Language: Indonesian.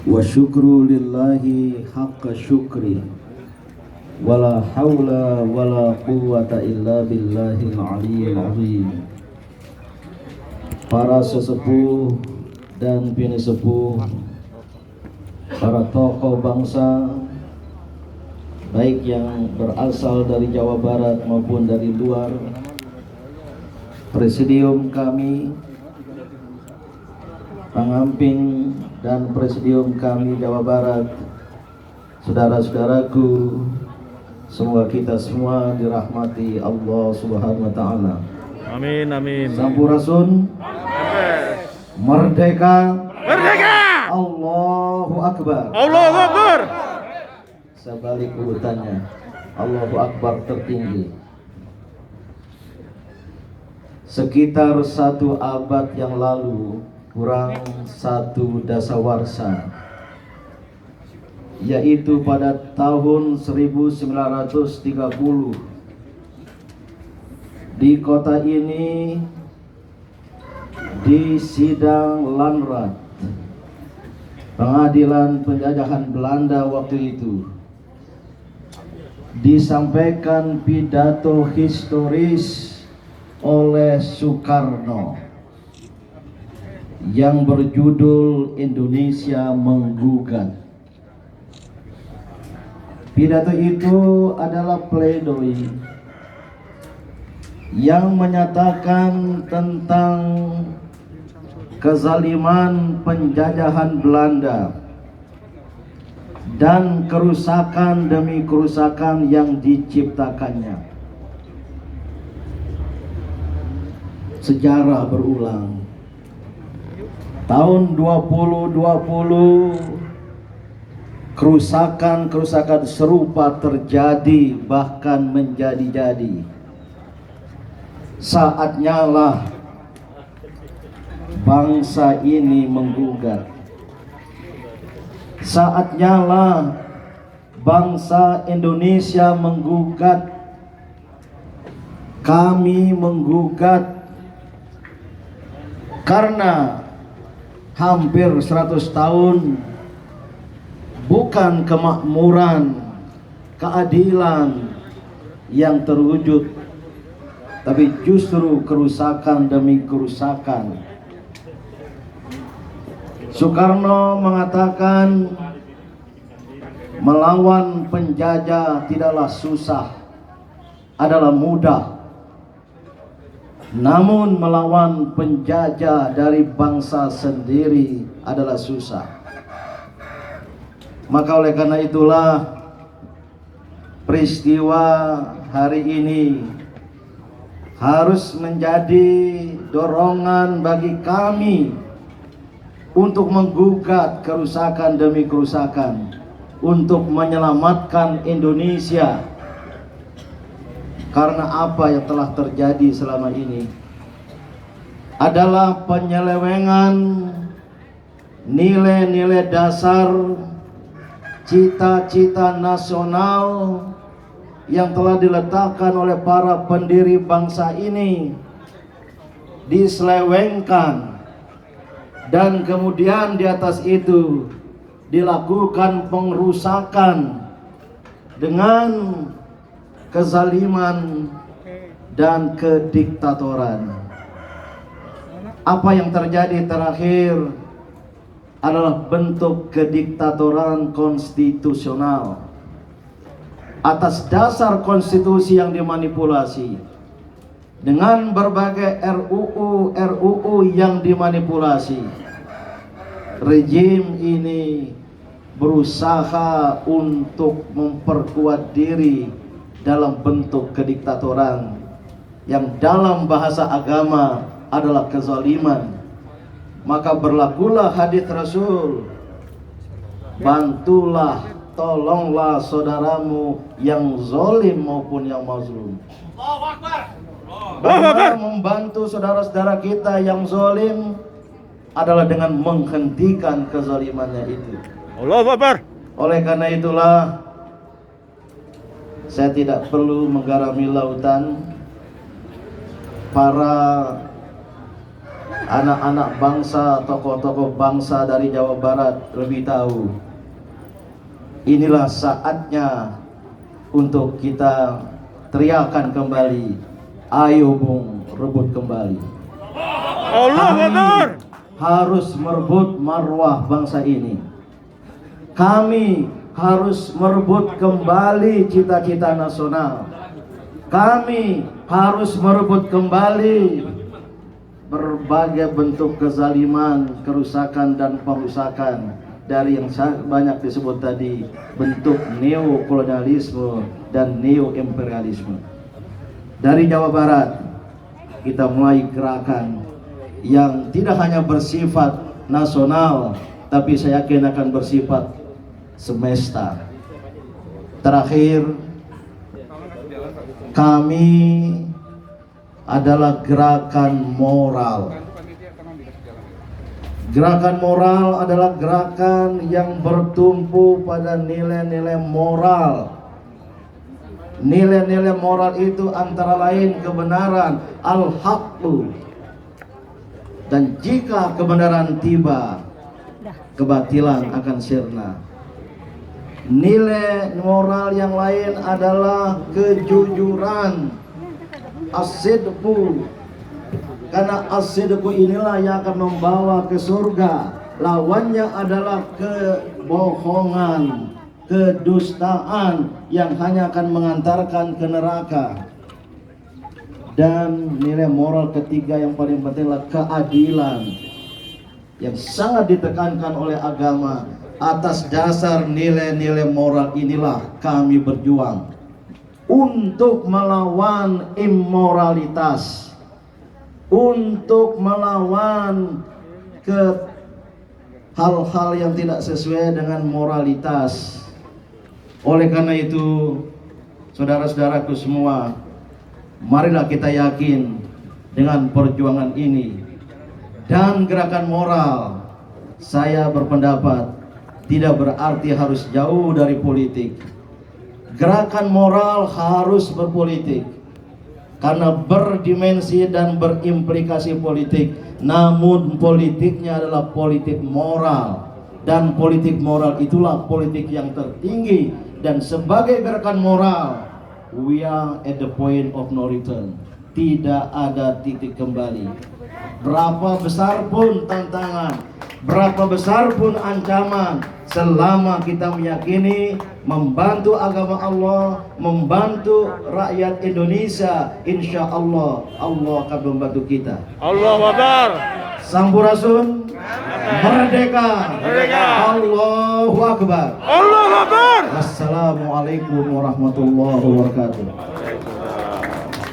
wa syukru lillahi haqqa syukri wala hawla wala quwwata illa billahil aliyyil azim. Para sesepuh dan bini sepuh, para tokoh bangsa, baik yang berasal dari Jawa Barat maupun dari luar, presidium kami, pengamping dan presidium kami Jawa Barat, saudara-saudaraku, semoga kita semua dirahmati Allah Subhanahu wa taala. Amin, amin. Sampurasun. Merdeka. Merdeka. Allahu Akbar. Allahu Akbar. Sebalik urutannya, Allahu Akbar tertinggi. Sekitar 1 abad yang lalu, kurang 1 dasawarsa, yaitu pada tahun 1930, di kota ini, di sidang Landrat, pengadilan penjajahan Belanda waktu itu, disampaikan pidato historis oleh Soekarno yang berjudul Indonesia Menggugat. Pidato itu adalah pledoi yang menyatakan tentang kezaliman penjajahan Belanda dan kerusakan demi kerusakan yang diciptakannya. Sejarah berulang. Tahun 2020 kerusakan serupa terjadi, bahkan menjadi-jadi. Saatnya lah bangsa ini menggugat. Saatnya lah bangsa Indonesia menggugat. Kami menggugat karena hampir 100 tahun bukan kemakmuran, keadilan yang terwujud, tapi justru kerusakan demi kerusakan. Soekarno mengatakan melawan penjajah tidaklah susah, adalah mudah. Namun melawan penjajah dari bangsa sendiri adalah susah. Maka oleh karena itulah peristiwa hari ini harus menjadi dorongan bagi kami untuk menggugat kerusakan demi kerusakan, untuk menyelamatkan Indonesia. Karena apa yang telah terjadi selama ini adalah penyelewengan nilai-nilai dasar, cita-cita nasional yang telah diletakkan oleh para pendiri bangsa ini, diselewengkan. Dan kemudian di atas itu dilakukan pengrusakan dengan kezaliman dan kediktatoran. Apa yang terjadi terakhir adalah bentuk kediktatoran konstitusional atas dasar konstitusi yang dimanipulasi, dengan berbagai RUU yang dimanipulasi. Rejim ini berusaha untuk memperkuat diri dalam bentuk kediktatoran yang dalam bahasa agama adalah kezaliman. Maka berlakulah hadis Rasul, bantulah, tolonglah saudaramu yang zalim maupun yang mazlum. Bagaimana membantu saudara-saudara kita yang zalim adalah dengan menghentikan kezalimannya itu. Allahu Akbar. Oleh karena itulah saya tidak perlu menggarami lautan. Para anak-anak bangsa, tokoh-tokoh bangsa dari Jawa Barat lebih tahu. Inilah saatnya untuk kita teriakan kembali, ayo Bung, rebut kembali. Allahu Akbar. Harus merebut marwah bangsa ini. Kami harus merebut kembali cita-cita nasional. Kami harus merebut kembali berbagai bentuk kezaliman, kerusakan dan perusakan dari yang banyak disebut tadi, bentuk neokolonialisme dan neoimperialisme. Dari Jawa Barat kita mulai gerakan yang tidak hanya bersifat nasional, tapi saya yakin akan bersifat semesta. Terakhir, kami adalah gerakan moral. Gerakan moral adalah gerakan yang bertumpu pada nilai-nilai moral. Nilai-nilai moral itu antara lain kebenaran, al-haqqu. Dan jika kebenaran tiba, kebatilan akan sirna. Nilai moral yang lain adalah kejujuran, as-sidqu. Karena as-sidqu inilah yang akan membawa ke surga. Lawannya adalah kebohongan, kedustaan yang hanya akan mengantarkan ke neraka. Dan nilai moral ketiga yang paling penting adalah keadilan, yang sangat ditekankan oleh agama. Atas dasar nilai-nilai moral inilah kami berjuang untuk melawan immoralitas, untuk melawan ke hal-hal yang tidak sesuai dengan moralitas. Oleh karena itu, saudara-saudaraku semua, marilah kita yakin dengan perjuangan ini dan gerakan moral. Saya berpendapat tidak berarti harus jauh dari politik. Gerakan moral harus berpolitik karena berdimensi dan berimplikasi politik. Namun politiknya adalah politik moral, dan politik moral itulah politik yang tertinggi. Dan sebagai gerakan moral, we are at the point of no return. Tidak ada titik kembali. Berapa besar pun tantangan, berapa besar pun ancaman, selama kita meyakini membantu agama Allah, membantu rakyat Indonesia, insya Allah, Allah akan membantu kita. Allahu Akbar. Sampurasun, merdeka, Merdeka. Allahu Akbar. Allahu Akbar. Assalamualaikum warahmatullahi wabarakatuh.